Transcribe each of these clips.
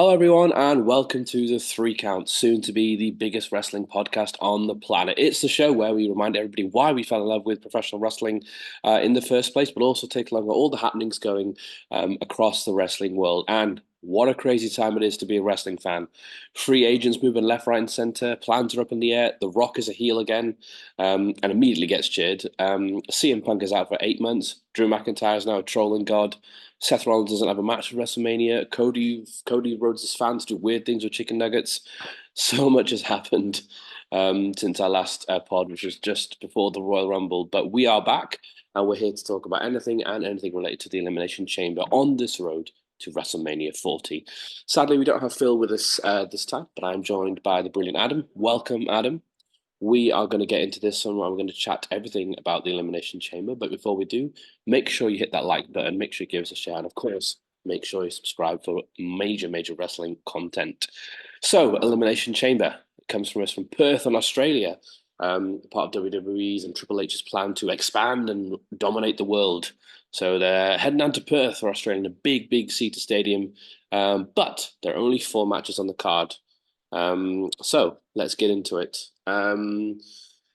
Hello, everyone, and welcome to the Three Count, soon to be the biggest wrestling podcast on the planet. It's the show where we remind everybody why we fell in love with professional wrestling in the first place, but also take a look at all the happenings going across the wrestling world. And what a crazy time it is to be a wrestling fan. Free agents moving left, right, and center. Plans are up in the air. The Rock is a heel again and immediately gets cheered. CM Punk is out for 8 months. Drew McIntyre is now a trolling god. Seth Rollins doesn't have a match for WrestleMania. Cody Rhodes' fans do weird things with chicken nuggets. So much has happened since our last pod, which was just before the Royal Rumble. But we are back, and we're here to talk about anything and anything related to the Elimination Chamber on this road to WrestleMania 40. Sadly, we don't have Phil with us this time, but I'm joined by the brilliant Adam. Welcome, Adam. We are going to get into this and we're going to chat everything about the Elimination Chamber. But before we do, make sure you hit that like button, make sure you give us a share, and of course, make sure you subscribe for major wrestling content. So, Elimination Chamber comes from us from Perth in Australia, part of WWE's and Triple H's plan to expand and dominate the world. So they're heading down to Perth for Australia in a big seater stadium. But there are only 4 matches on the card. So let's get into it.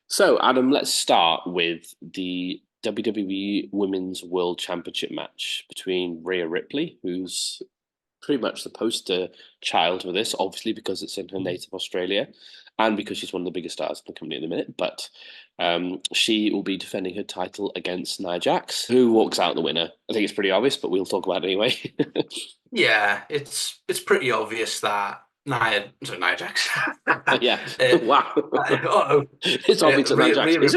So Adam, let's start with the WWE Women's World Championship match between Rhea Ripley, who's pretty much the poster child for this, obviously because it's in her native Australia, and because she's one of the biggest stars in the company in a minute. But she will be defending her title against Nia Jax, who walks out the winner. I think it's pretty obvious, but we'll talk about it anyway. Yeah, it's pretty obvious that Nia Jax. Yeah. uh, Wow. oh, It's obvious that Nia Jax, is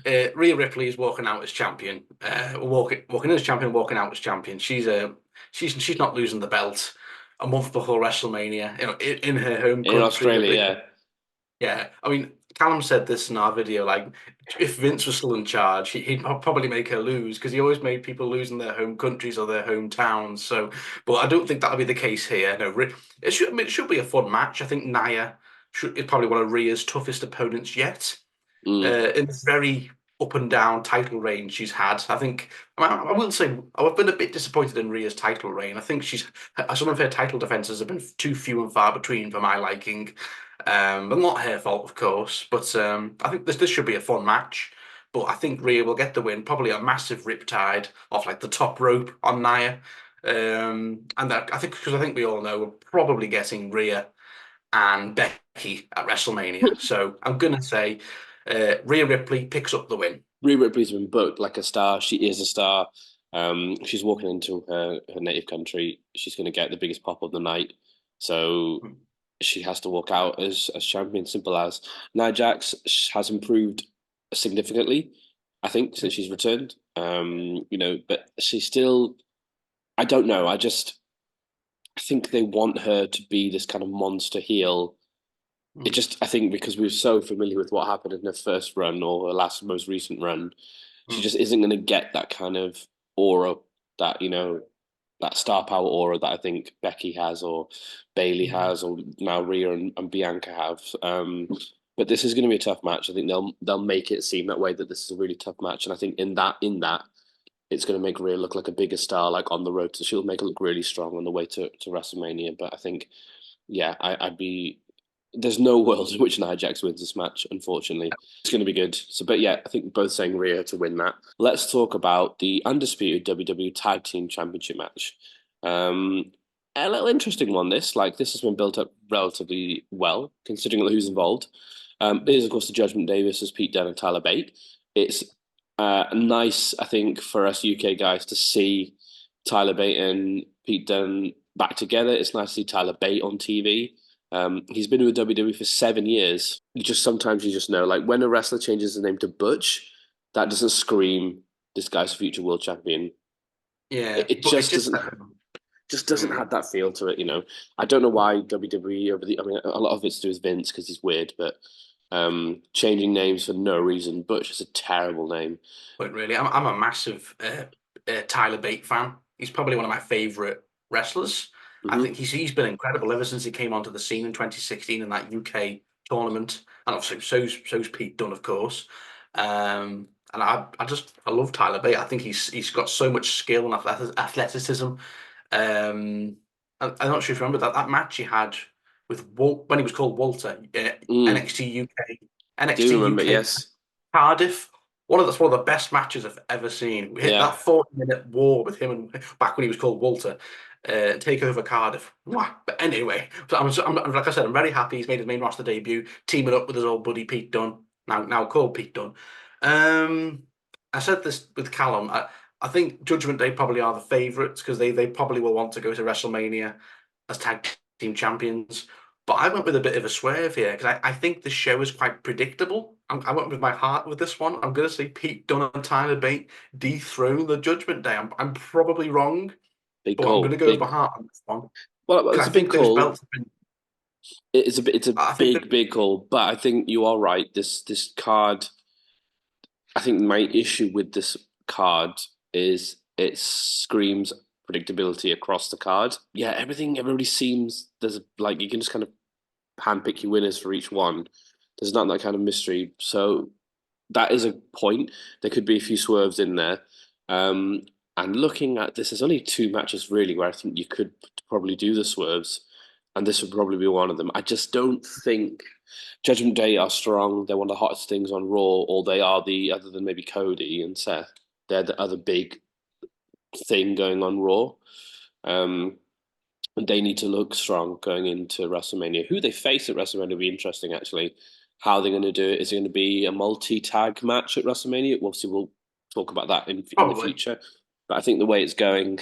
it? Rhea Ripley is walking out as champion. Walking in as champion, walking out as champion. She's not losing the belt a month before WrestleMania. In her home In country. Australia, yeah. Yeah, I mean, Callum said this in our video. Like, if Vince was still in charge, he'd probably make her lose because he always made people lose in their home countries or their hometowns. So, but I don't think that'll be the case here. No, it should be a fun match. I think Nia is probably one of Rhea's toughest opponents yet. Mm. In the very up and down title reign she's had. I will say I've been a bit disappointed in Rhea's title reign. I think some of her title defenses have been too few and far between for my liking. But not her fault, of course. But I think this should be a fun match. But I think Rhea will get the win, probably a massive riptide off like the top rope on Nia. And that I think we all know we're probably getting Rhea and Becky at WrestleMania. So I'm gonna say Rhea Ripley picks up the win. Rhea Ripley's been booked like a star. She is a star. She's walking into her native country. She's going to get the biggest pop of the night. So she has to walk out as champion. Simple as. Nia Jax has improved significantly, I think, since she's returned. But she's still. I don't know. I think they want her to be this kind of monster heel. I think because we're so familiar with what happened in her first run or her last most recent run, she just isn't going to get that kind of aura that that star power aura that I think Becky has or Bailey has or now Rhea and Bianca have. But this is going to be a tough match. I think they'll make it seem that way, that this is a really tough match, and I think in that it's going to make Rhea look like a bigger star, like on the road. So she'll make it look really strong on the way to WrestleMania. But I think, yeah, I'd be. There's no world in which Nia Jax wins this match, unfortunately. It's going to be good. So, but yeah, I think we're both saying Rhea to win that. Let's talk about the undisputed WWE Tag Team Championship match. Um, a little interesting one. This has been built up relatively well, considering who's involved. It is, of course, the Judgment Day versus Pete Dunne and Tyler Bate. It's nice, I think, for us UK guys to see Tyler Bate and Pete Dunne back together. It's nice to see Tyler Bate on TV. He's been with WWE for 7 years. Sometimes you just know, like when a wrestler changes his name to Butch, that doesn't scream this guy's future world champion. Yeah, It but it just just doesn't have that feel to it. I don't know why WWE over the. I mean, a lot of it's to do with Vince because he's weird, but changing names for no reason. Butch is a terrible name. But really, I'm a massive Tyler Bate fan. He's probably one of my favorite wrestlers. I Hmm. think he's been incredible ever since he came onto the scene in 2016 in that UK tournament, and obviously so's Pete Dunne, of course. And I love Tyler Bate. I think he's got so much skill and athleticism. Um, I'm not sure if you remember that match he had with when he was called Walter, Mm, NXT UK, I do NXT remember. UK Yes. Cardiff. That's one of the best matches I've ever seen. We hit Yeah. that 40-minute war with him and back when he was called Walter. Take over Cardiff. Mwah. But anyway, so like I said, I'm very happy he's made his main roster debut, teaming up with his old buddy Pete Dunne, now called Pete Dunne. Um, I said this with Callum. I think Judgment Day probably are the favourites because they probably will want to go to WrestleMania as tag team champions. But I went with a bit of a swerve here because I think the show is quite predictable. I went with my heart with this one. I'm going to say Pete Dunne and Tyler Bate dethrone the Judgment Day. I'm probably wrong, Big but I'm going call. to go with my Big. heart on this one Well, because it's I a big think those call. belts have been. It's a I think that big call. But I think you are right. This card. I think my issue with this card is it screams predictability across the card. Yeah, everybody seems there's like you can just kind of handpick your winners for each one. There's not that kind of mystery. So that is a point. There could be a few swerves in there. Um, and looking at this, there's only two matches really where I think you could probably do the swerves, and this would probably be one of them. I just don't think Judgment Day are strong. They're one of the hottest things on Raw, or they are the other than maybe Cody and Seth. They're the other big thing going on Raw. Um, and they need to look strong going into WrestleMania. Who they face at WrestleMania will be interesting, actually. How they're going to do it. Is it going to be a multi-tag match at WrestleMania? Obviously, we'll talk about that in the probably. future. But I think the way it's going,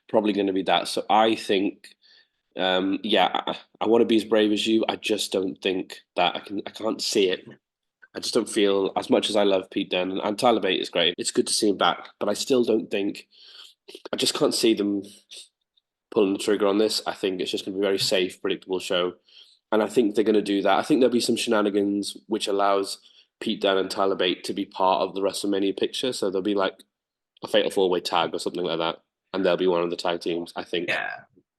probably going to be that. So I think, yeah, I want to be as brave as you. I just don't think that I can't see it. I just don't feel as much as I love Pete Dunne and Tyler Bate is great. It's good to see him back, but I still don't think I just can't see them pulling the trigger on this. I think it's just going to be a very safe, predictable show. And I think they're going to do that. I think there'll be some shenanigans which allows Pete Dunne and Tyler Bate to be part of the WrestleMania picture. So there'll be like a fatal four-way tag or something like that. And they'll be one of the tag teams, I think. Yeah.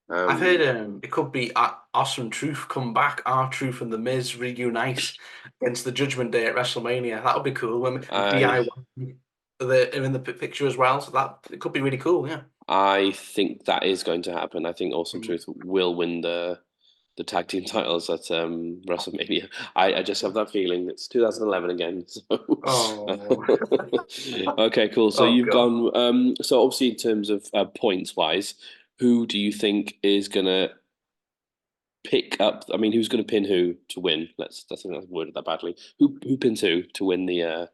I've heard Um, it could be Awesome Truth come back, R-Truth and the Miz reunite against the Judgment Day at WrestleMania. That would be cool. And I DIY are in the picture as well, so that it could be really cool. Yeah. I think that is going to happen. I think Awesome Mm. Truth will win the tag team titles at WrestleMania. I just have that feeling it's 2011 again. So Oh, okay, cool. So oh you've God. gone. So obviously, in terms of points wise, who do you think is gonna pick up? I mean, who's gonna pin who to win? That's I think I've worded that badly. Who pins who to win the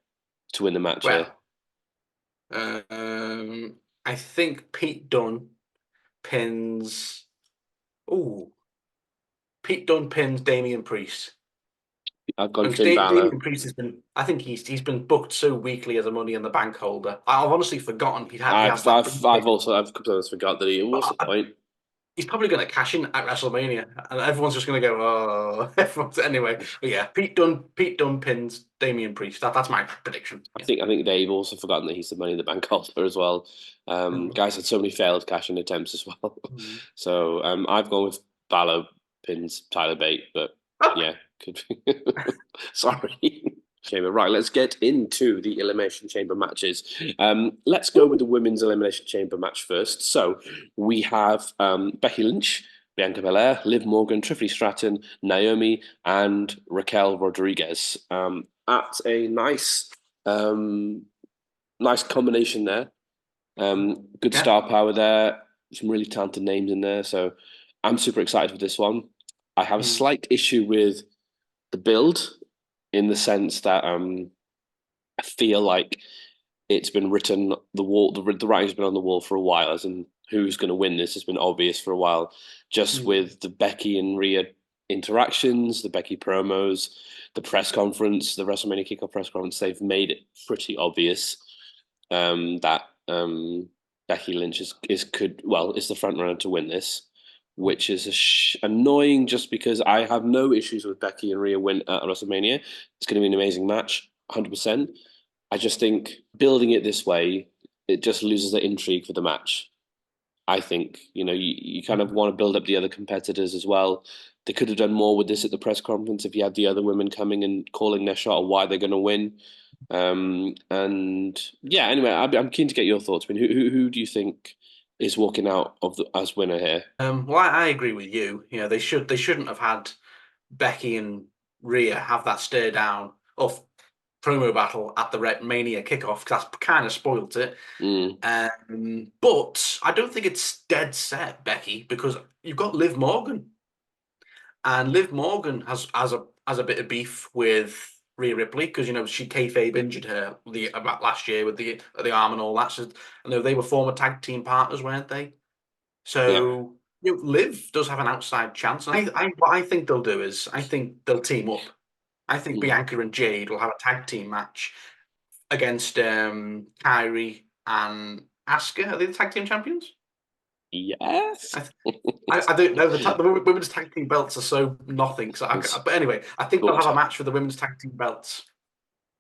match here? Well, I think Pete Dunne pins. Oh, Pete Dunne pins Damian Priest. I've gone Because Finn Balor. Damian Priest has been, I think he's been booked so weakly as a Money in the Bank holder. I've honestly forgotten he has that I've briefcase. also I've completely forgot that he. What's the But point? he's probably going to cash in at WrestleMania, and everyone's just going to go, "Oh!" Anyway, but yeah, Pete Dunne pins Damian Priest. That's my prediction. Yeah. I think they've also forgotten that he's the Money in the Bank holder as well. Guys had so many failed cashing attempts as well. Mhm. So I've gone with Balor pins Tyler Bate, but yeah, could be. Sorry. Chamber. Right, let's get into the Elimination Chamber matches. Let's go with the women's Elimination Chamber match first. So we have Becky Lynch, Bianca Belair, Liv Morgan, Tiffany Stratton, Naomi, and Raquel Rodriguez. At a um, nice combination there. Good Yeah. star power there. Some really talented names in there. So I'm super excited for this one. I have a Mm. slight issue with the build in the sense that I feel like it's been written the wall the writing's been on the wall for a while, as in who's going to win this has been obvious for a while. Just Mm. with the Becky and Rhea interactions, the Becky promos, the press conference, the WrestleMania kickoff press conference, they've made it pretty obvious that Becky Lynch is the front runner to win this, which is annoying just because I have no issues with Becky and Rhea win at WrestleMania. It's going to be an amazing match, 100%. I just think building it this way, it just loses the intrigue for the match. I think, you kind of want to build up the other competitors as well. They could have done more with this at the press conference if you had the other women coming and calling their shot or why they're going to win. And yeah, anyway, I'm keen to get your thoughts. I mean, who do you think is walking out of the as winner here. Well, I agree with you. You know, they shouldn't have had Becky and Rhea have that stare down of promo battle at the Mania kickoff because that's kind of spoilt it. Mm, But I don't think it's dead set, Becky, because you've got Liv Morgan, and Liv Morgan has a bit of beef with Rhea Ripley because you know she kayfabe injured her about last year with the arm and all that. So, I know they were former tag team partners, weren't they? yeah. So you know, Liv does have an outside chance. What I think they'll do is I think they'll team up. I think Mm. Bianca and Jade will have a tag team match against Kyrie and Asuka. Are they the tag team champions? Yes. I, I don't know. The women's tag team belts are so nothing. It's But anyway, I think they'll have a short. match for the women's tag team belts.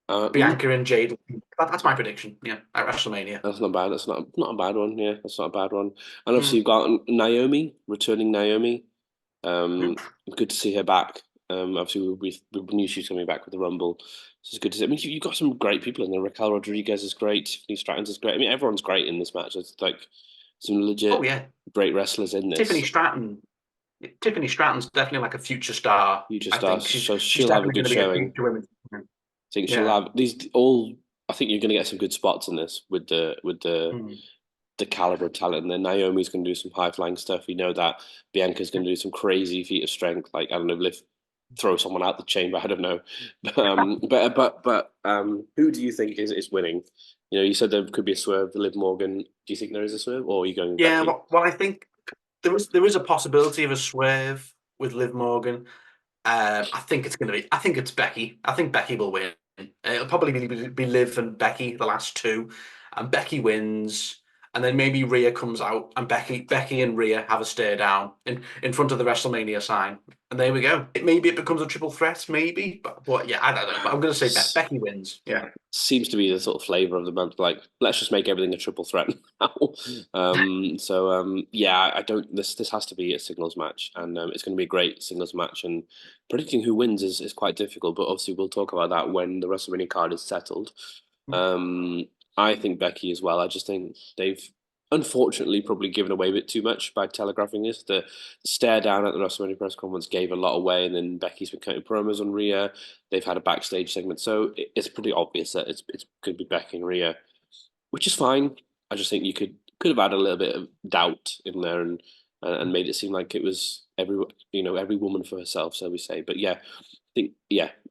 Mm, Bianca and Jade. That's my prediction. Yeah, at WrestleMania. that's not bad. That's not a bad one. Yeah, that's not a bad one. And obviously Mm. you've got Naomi, returning Naomi. Mm. Um, Good to see her back. Obviously we knew she was coming back with the Rumble. So it's good to see. I mean, you've got some great people in there. Raquel Rodriguez is great. Tiffany Stratton is great. I mean, everyone's great in this match. It's like some Oh legit yeah, great wrestlers in Tiffany this. Stratton. Tiffany Stratton's definitely like a future star. Future I think stars, so she's she'll have a definitely good going to be a showing. future women. Think she'll Yeah. have these all. I think you're going to get some good spots in this with Mm. the caliber of talent. And then Naomi's going to do some high flying stuff. We know that Bianca's going to do some crazy feat of strength, like I don't know, lift, throw someone out the chamber. I don't know, who do you think is winning? You know, you said there could be a swerve. Liv Morgan. Do you think there is a swerve, or are you going with Yeah. Becky? Well, I think there is a possibility of a swerve with Liv Morgan. I think it's going to be. I think it's Becky. I think Becky will win. It'll probably be Liv and Becky the last two, and Becky wins. And then maybe Rhea comes out, and Becky and Rhea have a stare down in front of the WrestleMania sign, and there we go. Maybe it becomes a triple threat, maybe, but yeah, I don't know. But I'm going to say Becky wins. Yeah. Seems to be the sort of flavor of the month. Like, let's just make everything a triple threat now. Yeah, I don't. This has to be a singles match, and it's going to be a great singles match. And predicting who wins is quite difficult. But obviously, we'll talk about that when the WrestleMania card is settled. Um, I think Becky as well. I just think they've unfortunately probably given away a bit too much by telegraphing this. The stare down at the WrestleMania press conference gave a lot away, and then Becky's been cutting promos on Rhea. They've had a backstage segment, so it's pretty obvious that it's going to be Becky and Rhea, which is fine. I just think you could have had a little bit of doubt in there and made it seem like it was every woman for herself, so we say. But yeah,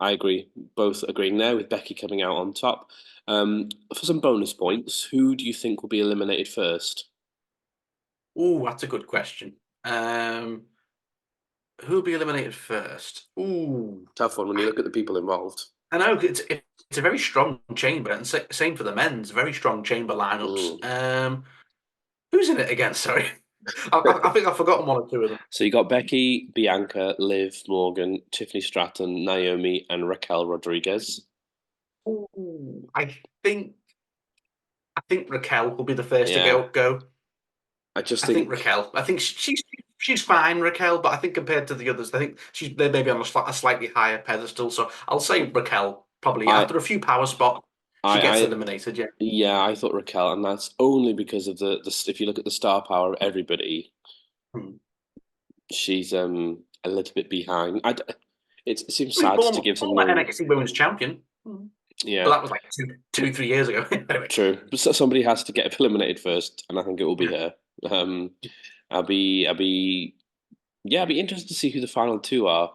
I agree. Both agreeing there with Becky coming out on top. For some bonus points, who do you think will be eliminated first? Ooh, that's a good question. Who'll be eliminated first? Ooh, Tough one when you look at the people involved. I know it's a very strong chamber, and same for the men's. Very strong chamber lineups. Mm. Who's in it again? Sorry, I think I've forgotten one or two of them. So you got Becky, Bianca, Liv Morgan, Tiffany Stratton, Naomi, and Raquel Rodriguez. Ooh, I think Raquel will be the first to Yeah, go. I just I think think Raquel. I think she's fine, Raquel, but I think compared to the others, I think they're maybe on a slightly higher pedestal. So I'll say Raquel probably I after a few power spots, she gets I eliminated. Yeah. yeah, I thought Raquel, and that's only because of the if you look at the star power of everybody, Hmm. she's a little bit behind. It seems Well, he's sad to give former someone. NXT Women's Champion. But Yeah, that was like 3 years ago. Anyway, true. But somebody has to get eliminated first, and I think it will be yeah, her. Um, I'll be yeah, I'll be interested to see who the final two are.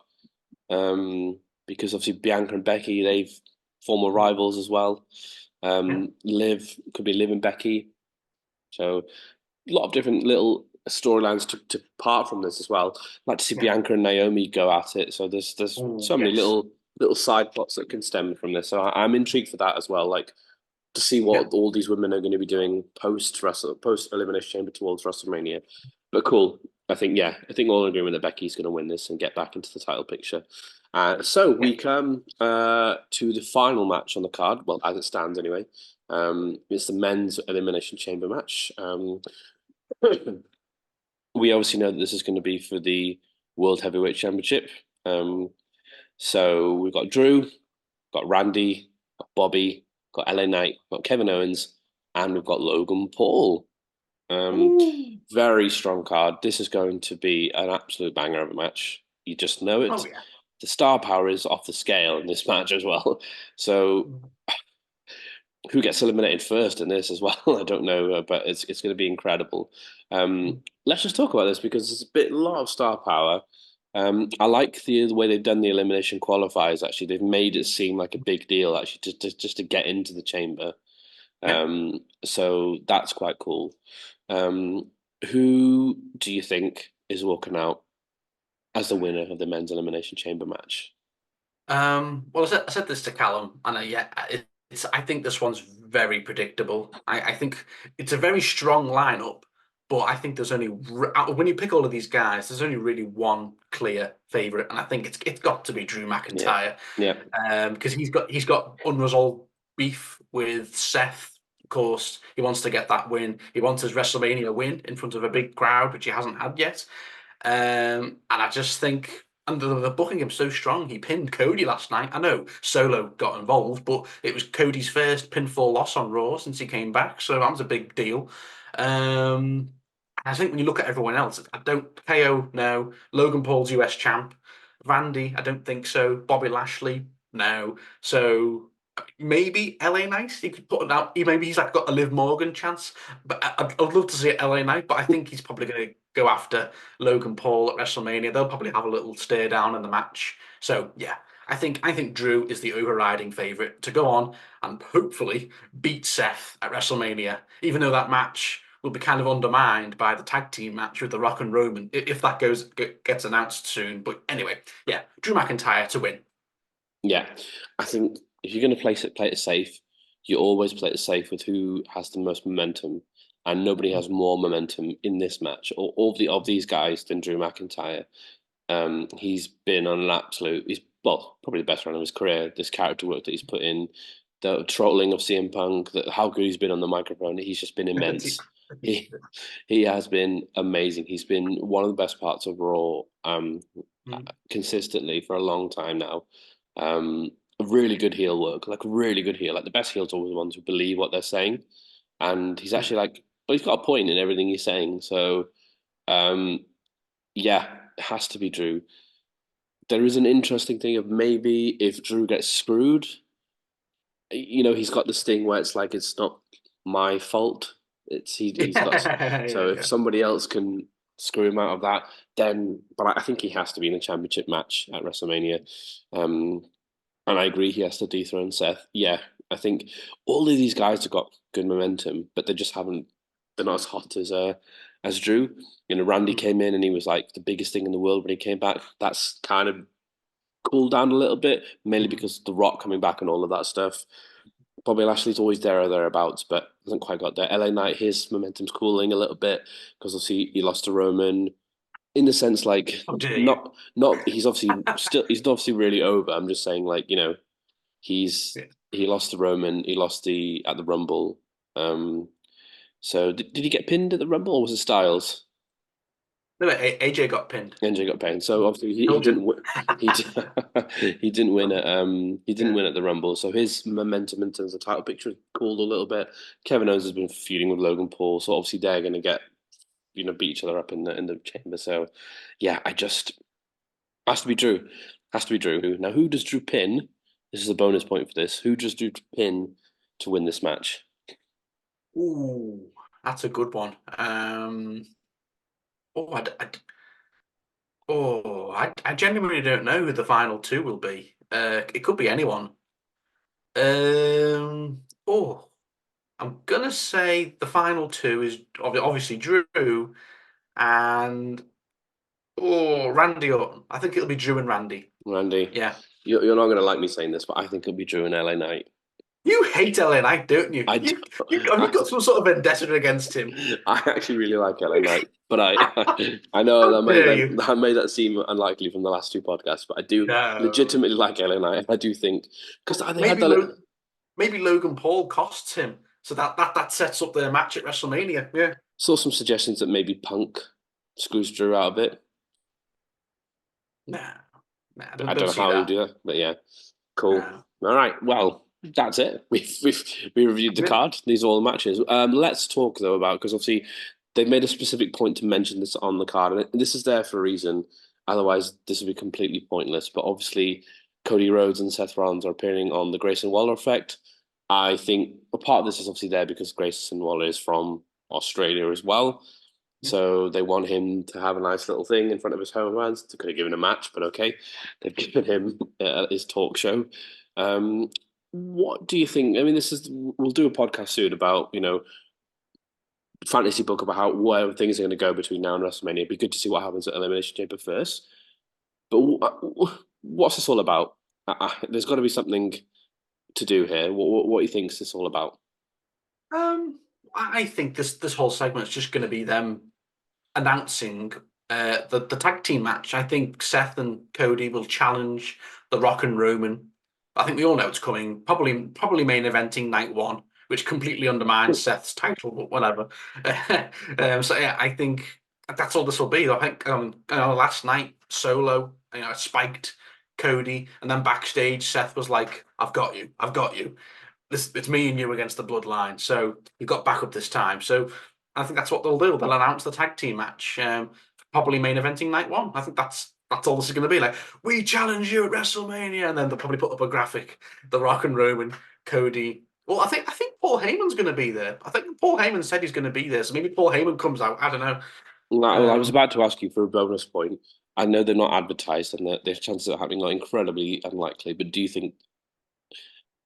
Because obviously Bianca and Becky, they've former rivals as well. yeah, Liv could be Liv and Becky, so a lot of different little storylines to part from this as well. I'd like to see yeah. Bianca and Naomi go at it. So there's Oh, so many yes. little side plots that can stem from this. So I'm intrigued for that as well. Like to see Yeah, what all these women are going to be doing post Elimination Chamber towards WrestleMania. But cool. I think we're all in agreement that Becky's going to win this and get back into the title picture. So yeah. we come to the final match on the card. Well, as it stands anyway. It's the men's Elimination Chamber match. We obviously know that this is going to be for the World Heavyweight Championship. Um, so we've got Drew, got Randy, got Bobby, got LA Knight, got Kevin Owens, and we've got Logan Paul. Um, Ooh. very strong card. This is going to be an absolute banger of a match. You just know Oh it. yeah. The star power is off the scale in this match as well. So who gets eliminated first in this as well? I don't know, but it's going to be incredible. Let's just talk about this because there's a lot of star power. I like the way they've done the elimination qualifiers. Actually, they've made it seem like a big deal. Actually, just to get into the chamber. Yeah. So that's quite cool. Um, who do you think is walking out as the winner of the men's elimination chamber match? Well, I said this to Callum, and yeah, it's. I think this one's very predictable. I think it's a very strong lineup, but I think there's only when you pick all of these guys, there's only really one clear favorite, and I think it's got to be Drew Yeah, McIntyre, yeah, because he's got unresolved beef with Seth. Of course, he wants to get that win. He wants his WrestleMania win in front of a big crowd, which he hasn't had yet. And I just think, and the booking him so strong. He pinned Cody last night. I know Solo got involved, but it was Cody's first pinfall loss on Raw since he came back, so that was a big deal. I think when you look at everyone else, I don't KO no, Logan Paul's US champ, Randy, I don't think so. Bobby Lashley, no. So maybe LA Knight. He could put it out. Maybe he's like got a Liv Morgan chance, but I'd love to see it LA Knight. But I think he's probably going to go after Logan Paul at WrestleMania. They'll probably have a little stare down in the match. So yeah, I think Drew is the overriding favorite to go on and hopefully beat Seth at WrestleMania. Even though that match will be kind of undermined by the tag team match with The Rock and Roman if that gets announced soon. But anyway, yeah, Drew McIntyre to win. yeah. I think if you're going to play it safe. You always play it safe with who has the most momentum, and nobody has more momentum in this match or of these guys than Drew McIntyre. He's been on an absolute. He's well, probably the best run of his career. This character work that he's put in, the trolling of CM Punk, how good he's been on the microphone. He's just been immense. He he has been amazing. He's been one of the best parts of Raw consistently for a long time now. Really good heel work, like really good heel. Like the best heels are always the ones who believe what they're saying, and he's actually like, but he's got a point in everything he's saying. So, um, yeah, it has to be Drew. There is an interesting thing of maybe if Drew gets screwed, he's got this thing where it's like it's not my fault. He's got Yeah, so yeah, if yeah. somebody else can screw him out of that, then but I think he has to be in a championship match at WrestleMania. Um, and I agree he has to dethrone Seth. Yeah, I think all of these guys have got good momentum, but they just haven't. They're not as hot as Drew. Randy Mm, came in and he was like the biggest thing in the world when he came back. That's kind of cooled down a little bit, mainly mm, because The Rock coming back and all of that stuff. Bobby Lashley's always there or thereabouts, but hasn't quite got there. LA Knight, his momentum's cooling a little bit because obviously he lost to Roman. In the sense, like how dare you? not he's obviously really over. I'm just saying, like he's Yeah. he lost to Roman, he lost the at the Rumble. So did he get pinned at the Rumble or was it Styles? No, AJ got pinned. NJ got pinned. So obviously he Told you. didn't he he didn't win at he didn't Yeah. win at the Rumble. So his momentum in terms of title picture cooled a little bit. Kevin Owens has been feuding with Logan Paul, so obviously they're going to get beat each other up in the chamber. So yeah, I just has to be Drew. Has to be Drew. Now who does Drew pin? This is a bonus point for this. Who does Drew pin to win this match? Ooh, that's a good one. Oh, I genuinely don't know who the final two will be. It could be anyone. Oh, I'm gonna say the final two is obviously Drew and Randy Orton. I think it'll be Drew and Randy. Randy, Yeah. you're not going to like me saying this, but I think it'll be Drew and LA Knight. You hate LA Knight, don't you? I, You have you I, got some sort of vendetta against him? I actually really like LA Knight, but I know How dare you? that made that seem unlikely from the last two podcasts, but I do No. legitimately like LA Knight. I do think because Well, they had that. maybe Logan Paul costs him, so that sets up their match at WrestleMania. Yeah. Saw some suggestions that maybe Punk screws Drew out of it. Nah, nah, I don't don't know see how he'll that. do that, but yeah, cool. No. All right, well, that's it. We reviewed the Yeah. card. These are all the matches. Let's talk though about because obviously they've made a specific point to mention this on the card, and this is there for a reason. Otherwise, this would be completely pointless. But obviously, Cody Rhodes and Seth Rollins are appearing on the Grayson Waller effect. I think a part of this is obviously there because Grayson Waller is from Australia as well. So they want him to have a nice little thing in front of his home fans. They could have given a match, but okay, they've given him his talk show. What do you think? I mean, this is we'll do a podcast soon about fantasy book about how where things are going to go between now and WrestleMania. It'd be good to see what happens at Elimination Chamber first. But what's this all about? There's got to be something to do here. What do you think is this all about? I think this whole segment is just going to be them announcing the tag team match. I think Seth and Cody will challenge The Rock and Roman. I think we all know it's coming. Probably main eventing night one, which completely undermines Seth's title, but whatever. So yeah, I think that's all this will be. I think last night Solo, spiked Cody, and then backstage Seth was like, I've got you. It's me and you against the bloodline. So we got back up this time. So I think that's what they'll do. They'll announce the tag team match, probably main eventing night one. I think that's all this is going to be. Like, we challenge you at WrestleMania, and then they'll probably put up a graphic, The Rock and Roman, Cody. Well, I think Paul Heyman's going to be there. I think Paul Heyman said he's going to be there, so maybe Paul Heyman comes out. I don't know. Well, I was Um, about to ask you for a bonus point. I know they're not advertised and the chances of it happening are incredibly unlikely, but do you think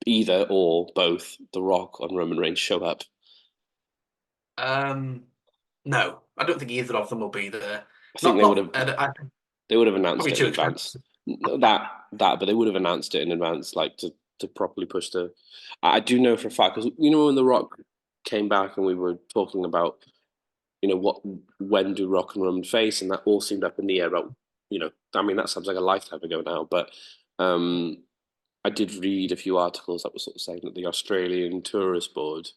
either or both The Rock and Roman Reigns show up? um, no, I don't think either of them will be there. I think Not not. they would have announced Probably it in too advance. expensive. But they would have announced it in advance, like to properly push the. I do know for a fact because when The Rock came back and we were talking about what when do Rock and Roman face, and that all seemed up in the air. About I mean that sounds like a lifetime ago now, but um, I did read a few articles that were sort of saying that the Australian Tourist Board,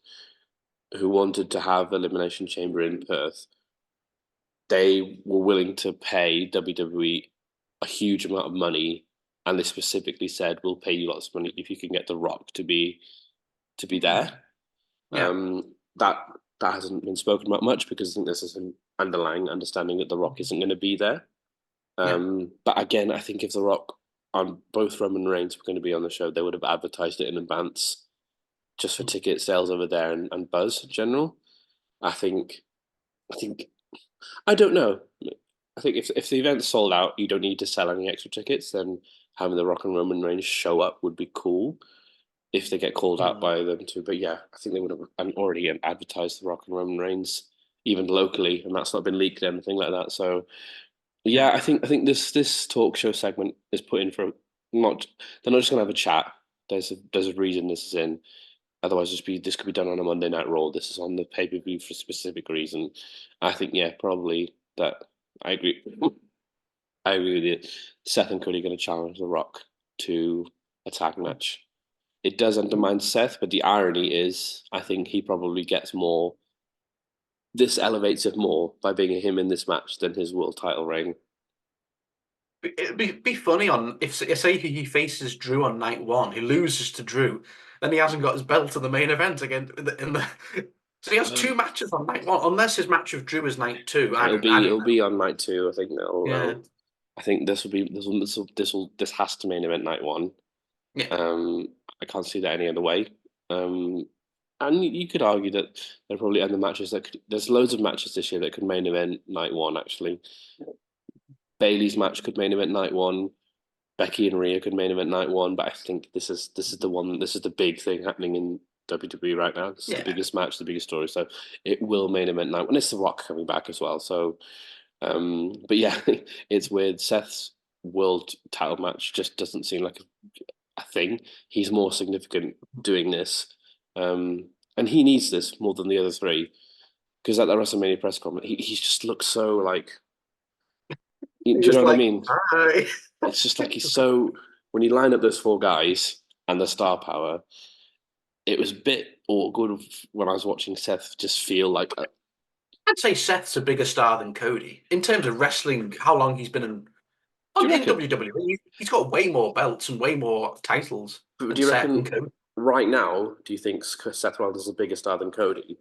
who wanted to have Elimination Chamber in Perth, they were willing to pay WWE a huge amount of money, and they specifically said, "We'll pay you lots of money if you can get The Rock to be there." Yeah, That hasn't been spoken about much because I think there's an underlying understanding that The Rock isn't going to be there. yeah, But again, I think if The Rock and both Roman Reigns were going to be on the show, they would have advertised it in advance just for ticket sales over there and buzz in general. I think I think I don't know. I think if the event's sold out, you don't need to sell any extra tickets. Then having The Rock and Roman Reigns show up would be cool if they get called out mm, by them too. But yeah, I think they would have already advertised The Rock and Roman Reigns even locally, and that's not been leaked or anything like that. So yeah, yeah, I think this talk show segment is put in for not they're not just gonna have a chat. There's a reason this is in. Otherwise, this could be done on a Monday Night Raw. This is on the pay per view for a specific reason. I think yeah, probably that. I agree. I agree with you. Seth and Cody are going to challenge The Rock to a tag match. It does undermine Seth, but the irony is, I think he probably gets more. This elevates it more by being him in this match than his world title reign. It'd be funny on if say he faces Drew on night one, he loses to Drew, then he hasn't got his belt in the main event again. So he has two matches on night one, unless his match with Drew is night two. I It'll don't I be don't it'll know. be on night two. I think Yeah, I think this has to main event night one. yeah, Um, I can't see that any other way. And you could argue that there are probably other matches that there's loads of matches this year that could main event night one. Actually, Bailey's match could main event night one. Becky and Rhea could main event night one. But I think this is the one. This is the big thing happening in WWE right now. This is the yeah. biggest match, the biggest story. So it will main event night one. It's The Rock coming back as well. So, but yeah, it's weird. Seth's world title match just doesn't seem like a thing. He's more significant doing this, and he needs this more than the other three because at the WrestleMania press conference, he just looks so like. Do you know Just what I like mean? hi. It's just like he's so. When you line up those four guys and the star power, it was a bit awkward when I was watching Seth just feel like. I'd say Seth's a bigger star than Cody in terms of wrestling. How long he's been in Do you in reckon? WWE? He's got way more belts and way more titles Do than you Seth and reckon Cody. right now? Do you think Seth Rollins is a bigger star than Cody?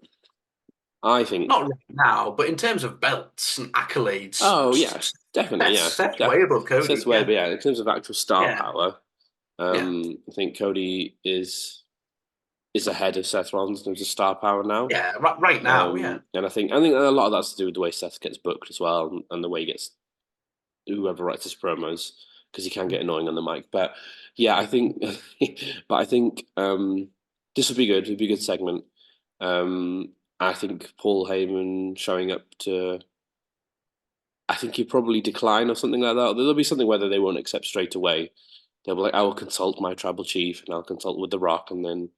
I think. Not right now, but in terms of belts and accolades, Oh yeah, definitely, yeah. Seth's way above Seth's Cody. way, Yeah, but yeah, in terms of actual star yeah, power, yeah, I think Cody is ahead of Seth Rollins in terms of star power now. yeah. Right now, yeah. And I think a lot of that's to do with the way Seth gets booked as well, and the way he gets whoever writes his promos because he can get annoying on the mic. But yeah, I think, but I think this would be good. It'd be a good segment. Um, I think Paul Heyman showing up to. I think he'd probably decline or something like that. There'll be something whether they won't accept straight away. They'll be like, I will consult my tribal chief and I'll consult with The Rock, and then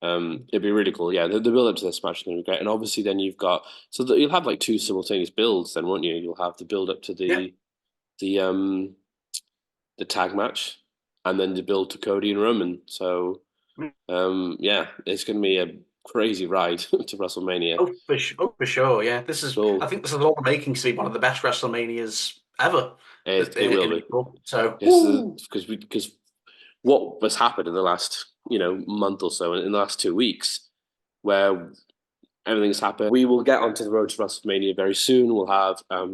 it'd be really cool. Yeah, the build up to this match is going to be great. And obviously, then you've got you'll have like two simultaneous builds, then won't you? You'll have the build up to Yeah. the um the tag match, and then the build to Cody and Roman. So yeah, it's going to be a crazy ride to WrestleMania. Oh, for sure. Yeah, I Cool. think this is all the makings to be one of the best WrestleManias ever It will in be. April. So, Yes, woo! because what has happened in the last month or so, in the last 2 weeks, where everything's happened. We will get onto the road to WrestleMania very soon. We'll have a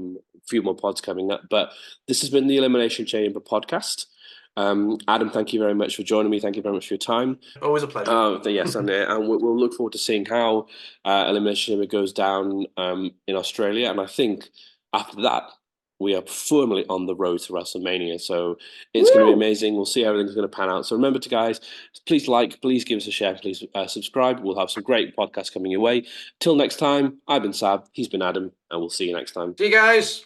few more pods coming up. But this has been the Elimination Chamber podcast. Adam, thank you very much for joining me. Thank you very much for your time. Always a pleasure. Yes, and we'll look forward to seeing how Elimination Chamber goes down in Australia. And I think after that, we are firmly on the road to WrestleMania. So it's going to be Woo! amazing. We'll see how everything's going to pan out. So remember to, guys, please please give us a share, please subscribe. We'll have some great podcasts coming your way. Till next time, I've been Sab, he's been Adam, and we'll see you next time. See you guys.